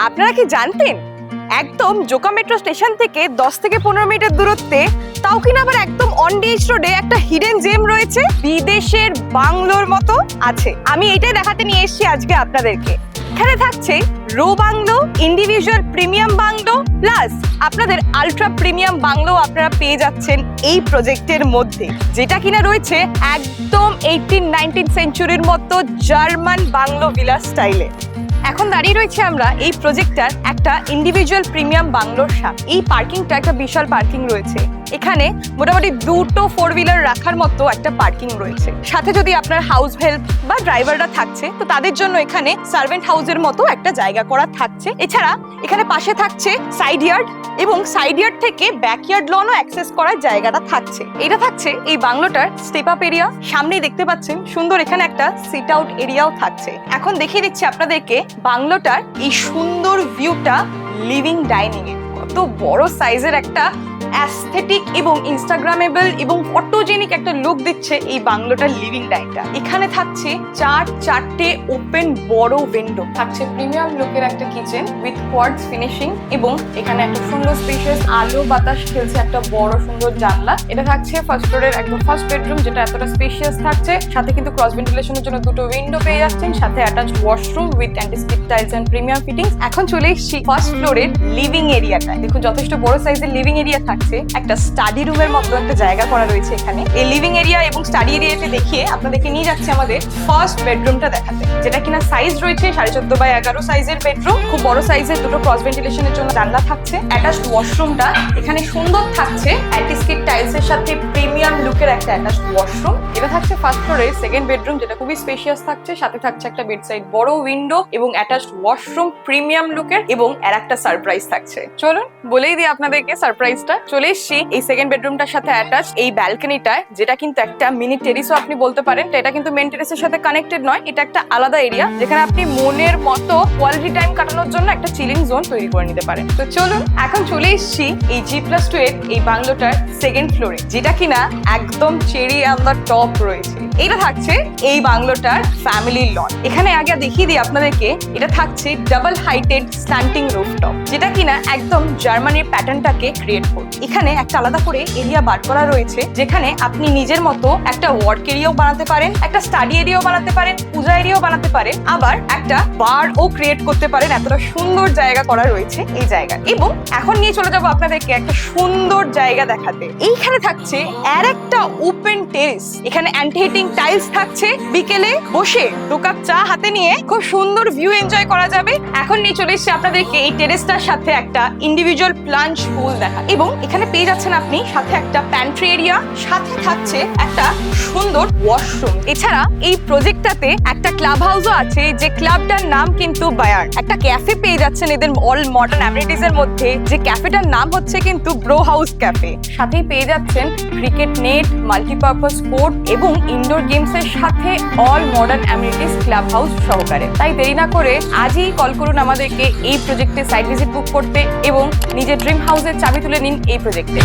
আপনারা কি জানতেন একদম জোকা মেট্রো স্টেশন থেকে 10 থেকে 15 মিনিটের দূরত্বে, তাও কিনা আবার একদম অন ডিএইচ রোডে একটা হিডেন জেম রয়েছে, বিদেশের বাংলোর মতো আছে। আমি এটাই দেখাতে নিয়ে এসেছি আজকে আপনাদেরকে। এখানে থাকছে row bungalow, individual premium bungalow, plus আপনাদের আলট্রা প্রিমিয়াম বাংলো আপনারা পেয়ে যাচ্ছেন এই প্রজেক্টের মধ্যে, যেটা কিনা রয়েছে একদম 18-19 সেঞ্চুরির মতো জার্মান বাংলো ভিলা স্টাইলে। এখন দাঁড়িয়ে রয়েছে আমরা এই প্রজেক্টটার একটা ইন্ডিভিজুয়াল প্রিমিয়াম বাংলোর সামনে। এই পার্কিংটা একটা বিশাল পার্কিং রয়েছে। এখানে মোটামুটি 2টো 4 হুইলার রাখার মতো একটা পার্কিং রয়েছে। সাথে যদি আপনার হাউস হেল্প বা ড্রাইভাররা থাকছে, তো তাদের জন্য এখানে সার্ভেন্ট হাউসের মতো একটা জায়গা করা থাকছে। এছাড়া এখানে পাশে থাকছে সাইড ইয়ার্ড, এবং সাইড ইয়ার্ড থেকে ব্যাকইয়ার্ড লনও অ্যাক্সেস করার জায়গাটা থাকছে। এটা থাকছে এই বাংলোটার স্টেপ আপ এরিয়া। সামনেই দেখতে পাচ্ছেন সুন্দর এখানে একটা সিট আউট এরিয়াও থাকছে। এখন দেখিয়ে দিচ্ছি আপনাদেরকে বাংলোটার এই সুন্দর ভিউটা লিভিং ডাইনিং এ। কত বড় সাইজের একটা অ্যাস্থেটিক এবং ইনস্টাগ্রামেবল এবং ফটোজেনিক একটা লুক দিচ্ছে এই বাংলোটার লিভিং ডাইনিংটা। এখানে থাকছে চারটে ওপেন বড় উইন্ডো, থাকছে প্রিমিয়াম লুকের একটা কিচেন উইথ কোয়ার্টজ ফিনিশিং, এবং এখানে একটা সুন্দর স্পেশিয়াস আলো বাতাস খেলছে একটা বড় সুন্দর জানলা। এটা থাকছে ফার্স্ট ফ্লোরের একদম ফার্স্ট বেডরুম, যেটা এতটা স্পেশিয়াস থাকছে। সাথে কিন্তু ক্রস ভেন্টিলেশনের জন্য 2টো উইন্ডো পেয়ে যাচ্ছেন, সাথে attached washroom with anti slip tiles and premium fittings. এখন চলে এসেছি ফার্স্ট ফ্লোরের লিভিং এরিয়াটা। দেখুন যথেষ্ট বড় সাইজের লিভিং এরিয়া থাকছে। একটা স্টাডি রুমের মতো একটা জায়গা করা রয়েছে এখানে। এই লিভিং এরিয়া এবং স্টাডি এরিয়াতে দেখিয়ে আপনাদেরকে নিয়ে যাচ্ছে আমাদের ফার্স্ট বেডরুমটা দেখাতে, যেটা কিনা সাইজ রয়েছে 14.5x11 সাইজের বেডরুম। খুব বড় সাইজের 2টো ক্রস ভেন্টিলেশনের জন্য জানলা থাকছে। অ্যাটাচড ওয়াশরুমটা এখানে সুন্দর থাকছে, অ্যান্টি-স্কিড টাইলস এর সাথে প্রিমিয়াম লুকের একটা অ্যাটাচড ওয়াশরুম। এটা থাকছে ফার্স্ট ফ্লোরের সেকেন্ড বেডরুম, যেটা খুবই স্পেশিয়াস থাকছে। সাথে থাকছে একটা বেড সাইড বড় উইন্ডো এবং অ্যাটাচড ওয়াশরুম প্রিমিয়াম লুকের, এবং আর একটা সারপ্রাইজ থাকছে। চলুন বলেই দিই আপনাদেরকে সারপ্রাইজটা। চলে এসেছি এই সেকেন্ড বেডরুমটার সাথে অ্যাটাচ এই ব্যালকনিটায়, যেটা কিন্তু একটা মিনি টেরিসও আপনি বলতে পারেন। এটা কিন্তু মেন টেরিসের সাথে কানেক্টেড নয়, এটা একটা আলাদা এরিয়া, যেখানে আপনি মনের মতো কোয়ালিটি টাইম কাটানোর জন্য একটা চিলিং জোন তৈরি করে নিতে পারেন। তো চলুন এখন চলে এসেছি এই G+2 এর এই বাংলোটার সেকেন্ড ফ্লোরে, যেটা কিনা একদম চেরি অন দ্য টপ রয়েছে। এটা থাকছে এই বাংলোটার ফ্যামিলি লন। এখানে আগে দেখিয়ে দিই আপনাদেরকে, এটা থাকছে ডাবল হাইটেড স্ট্যান্ডিং রুফটপ, যেটা কিনা একদম জার্মানির প্যাটার্নটাকে ক্রিয়েট করবে। এখানে একটা আলাদা করে এরিয়া বার করা রয়েছে, যেখানে আপনি নিজের মতো একটা ওয়ার্ক এরিয়াও বানাতে পারেন, একটা স্টাডি এরিয়াও বানাতে পারেন, পূজা এরিয়াও বানাতে পারেন, আবার একটা বারও ক্রিয়েট করতে পারেন। এতটা সুন্দর জায়গা করা রয়েছে এই জায়গায়। এবং এখন নিয়ে চলে যাবো আপনাদেরকে একটা সুন্দর জায়গা দেখাতে। এইখানে থাকছে আর একটা ওপেন টেরিস। এখানে অ্যান্টি হিটিং টাইলস থাকছে। বিকেলে বসে 2 কাপ চা হাতে নিয়ে খুব সুন্দর ভিউ এনজয় করা যাবে। এখন নিয়ে চলে এসেছি আপনাদেরকে এই টেরেসটার সাথে একটা ইন্ডিভিজুয়াল প্লাঞ্জ পুল দেখা, এবং এখানে পেয়ে যাচ্ছেন আপনি সাথে একটা প্যান্ট্রি এরিয়া, সাথে থাকছে একটা সুন্দর ওয়াশরুম। এছাড়া এই প্রজেক্টটাতে একটা ক্লাব হাউসও আছে, যে ক্লাবটার নাম কিন্তু বায়ার। একটা ক্যাফে পেয়ে যাচ্ছেন এদের অল মডার্ন অ্যামিনিটিজ এর মধ্যে, যে ক্যাফেটার নাম হচ্ছে কিন্তু ব্রো হাউস ক্যাফে। সাথেই পেয়ে যাচ্ছেন ক্রিকেট নেট, মাল্টিপারপাস কোর্ট এবং ইনডোর গেমস এর সাথে অল মডার্ন অ্যামিনিটিজ ক্লাব হাউস সহকারে। তাই দেরি না করে আজই কল করুন আমাদেরকে এই প্রজেক্টে সাইট ভিজিট বুক করতে, এবং নিজের ড্রিম হাউসের চাবি তুলে নিন এই প্রজেক্টে।